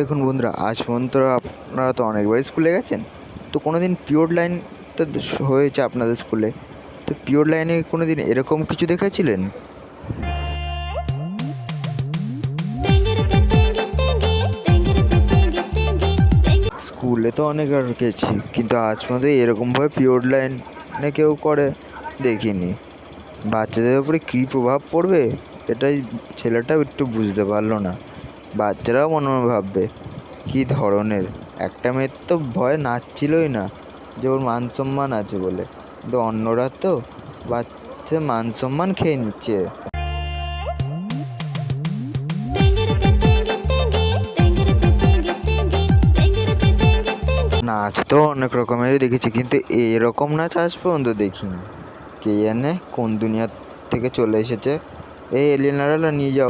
দেখুন বন্ধুরা, আজ পর্যন্ত আপনারা তো অনেকবার স্কুলে গেছেন, তো কোনো দিন পিওর লাইন তো হয়েছে আপনাদের স্কুলে, তো পিওর লাইনে কোনো দিন এরকম কিছু দেখেছিলেন? স্কুলে তো অনেকবার গেছি, কিন্তু আজ পর্যন্ত এরকমভাবে পিওর লাইনে কেউ করে দেখিনি। বাচ্চাদের উপরে কী প্রভাব পড়বে এটাই ছেলেটা একটু বুঝতে পারলো না। বাচ্চারাও মনে মনে ভাববে কী ধরনের, একটা মেয়ের তো ভয়ে নাচছিলই না যে ওর মান সম্মান আছে বলে, কিন্তু অন্যরা তো বাচ্চা মান সম্মান খেয়ে নিচ্ছে। নাচ তো অনেক রকমেরই দেখেছি, কিন্তু এরকম নাচ আজ পর্যন্ত দেখিনি। কে জানে কোন দুনিয়া থেকে চলে এসেছে এই এলিয়েনরা, নিয়ে যাও।